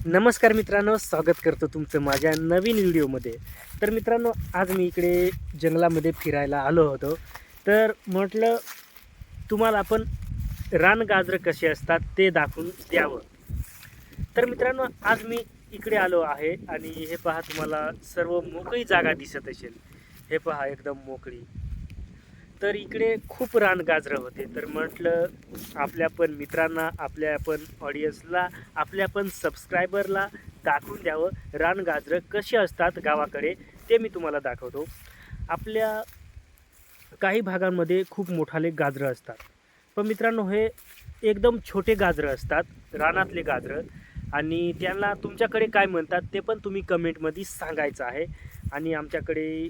नमस्कार मित्रांनो, स्वागत करतो तुमचं माझ्या नवीन व्हिडिओमध्ये. तर मित्रांनो, आज मी इकडे जंगलामध्ये फिरायला आलो होतो. तर म्हटलं तुम्हाला आपण रानगाजरं कसे असतात ते दाखवून द्यावं. तर मित्रांनो, आज मी इकडे आलो आहे आणि हे पहा, तुम्हाला सर्व मोकळी जागा दिसत असेल. हे पहा, एकदम मोकळी. तर इकडे खूप रानगाजरं होते. तर म्हटलं आपल्या पण मित्रांना, आपल्या पण ऑडियन्सला, आपल्या पण सबस्क्रायबरला दाखवून द्यावं रानगाजरं कशी असतात गावाकडे, ते मी तुम्हाला दाखवतो. आपल्या काही भागांमध्ये खूप मोठाले गाजरं असतात, पण मित्रांनो हे एकदम छोटे गाजरं असतात, रानातले गाजरं. आणि त्यांना तुमच्याकडे काय म्हणतात ते पण तुम्ही कमेंटमध्ये सांगायचं आहे. आणि आमच्याकडे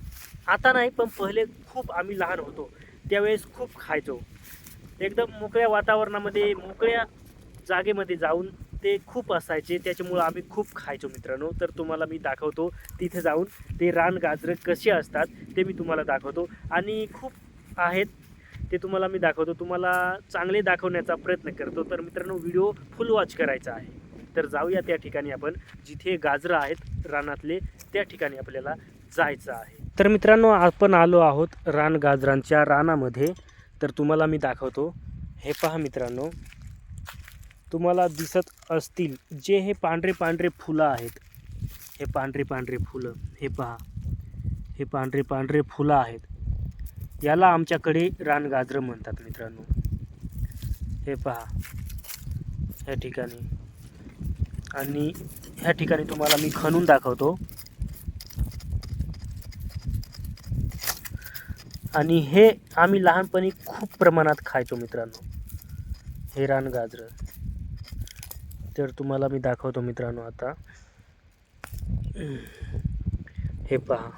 आता नाही, पण पहिले खूप आम्ही लहान होतो त्यावेळेस खूप खायचो. एकदम मोकळ्या वातावरणामध्ये, मोकळ्या जागेमध्ये जाऊन ते खूप असायचे, त्याच्यामुळं आम्ही खूप खायचो मित्रांनो. तर तुम्हाला मी दाखवतो तिथे जाऊन ते रानगाजरं कसे असतात ते मी तुम्हाला दाखवतो. आणि खूप आहेत ते तुम्हाला मी दाखवतो, तुम्हाला चांगले दाखवण्याचा प्रयत्न करतो. तर मित्रांनो, व्हिडिओ फुल वॉच करायचा आहे. तर जाऊया त्या ठिकाणी, आपण जिथे गाजरं आहेत रानातले त्या ठिकाणी आपल्याला जायचं आहे. तर मित्रांनो, आपण आलो आहोत रानगाजरांच्या रानामध्ये. तर तुम्हाला मी दाखवतो. हे पहा मित्रांनो, तुम्हाला दिसत असतील जे हे पांढरे पांढरे फुलं आहेत, हे पांढरे पांढरे फुलं, हे पहा, हे पांढरे पांढरे फुलं आहेत. याला आमच्याकडे रानगाजरं म्हणतात मित्रांनो. हे पहा ह्या ठिकाणी. आणि ह्या ठिकाणी तुम्हाला मी खणून दाखवतो. आणि हे आम्ही लहानपणी खूप प्रमाणात खायचो मित्रांनो, हे रानगाजरं. तर तुम्हाला मी दाखवतो मित्रांनो आता. हे पहा,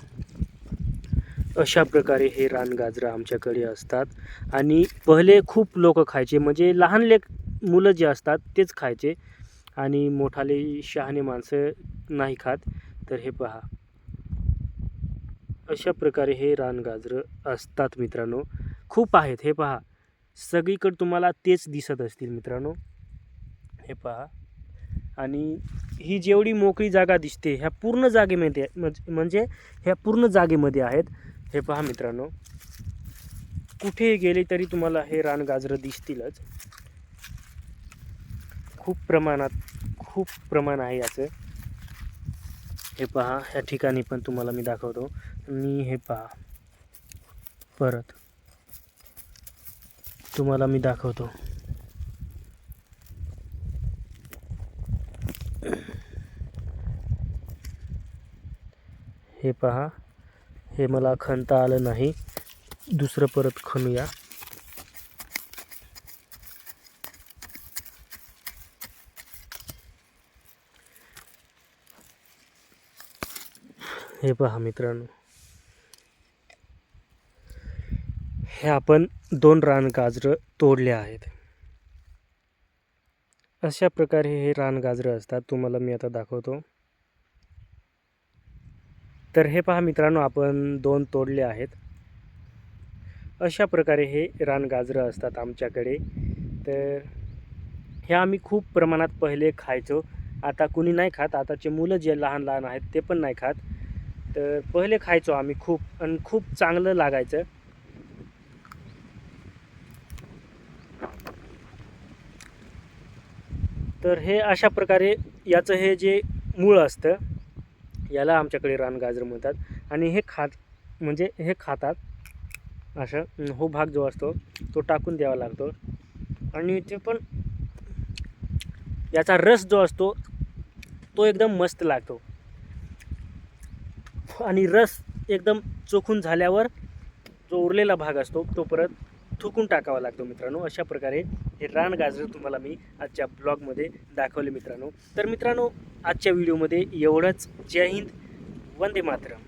अशा प्रकारे हे रानगाजरं आमच्याकडे असतात. आणि पहिले खूप लोक खायचे, म्हणजे लहान मुलं जे असतात तेच खायचे, आणि मोठाले शहाणे माणसं नाही खात. तर हे पहा, अशा प्रकारे हे रानगाजरं असतात मित्रांनो. खूप आहेत, हे पहा, सगळीकडे तुम्हाला तेच दिसत असतील मित्रांनो. हे पहा. आणि ही जेवढी मोकळी जागा दिसते ह्या पूर्ण जागेमध्ये, म्हणजे ह्या पूर्ण जागेमध्ये आहेत. हे पहा मित्रांनो, कुठे गेले तरी तुम्हाला हे रानगाजरं दिसतीलच. खूप प्रमाण आहे याचं. हे पहा, ह्या ठिकाणी पण तुम्हाला मी दाखवतो. आणि हे पहा, परत तुम्हाला मी दाखवतो. हे पहा, हे मला खणता आलं नाही, दुसरं परत खणूया. हे पहा मित्रांनो, हे आपण 2 रानगाजरं तोडले आहेत. अशा प्रकारे हे रानगाजरं असतात, तुम्हाला मी आता दाखवतो. तर हे पहा मित्रांनो, आपण 2 तोडले आहेत. अशा प्रकारे हे रानगाजरं असतात आमच्याकडे. तर हे आम्ही खूप प्रमाणात पहिले खायचो, आता कुणी नाही खात. आताचे मुलं जे लहान लहान आहेत ते पण नाही खात. तर पहिले खायचो आम्ही खूप, आणि खूप चांगलं लागायचं. तर हे अशा प्रकारे याचं हे जे मूळ असतं याला आमच्याकडे रानगाजरं म्हणतात. आणि हे म्हणजे हे खातात. असं हो भाग जो असतो तो टाकून द्यावा लागतो. आणि ते पण याचा रस जो असतो तो एकदम मस्त लागतो. आणि रस एकदम चोखून झाल्यावर जो उरलेला भाग असतो तो परत थुकून टाकावा लागतो मित्रांनो. अशा प्रकारे हे रानगाजरं तुम्हाला मी आजच्या ब्लॉगमध्ये दाखवले मित्रांनो. तर मित्रांनो, आजच्या व्हिडिओमध्ये एवढंच. जय हिंद, वंदे मातरम.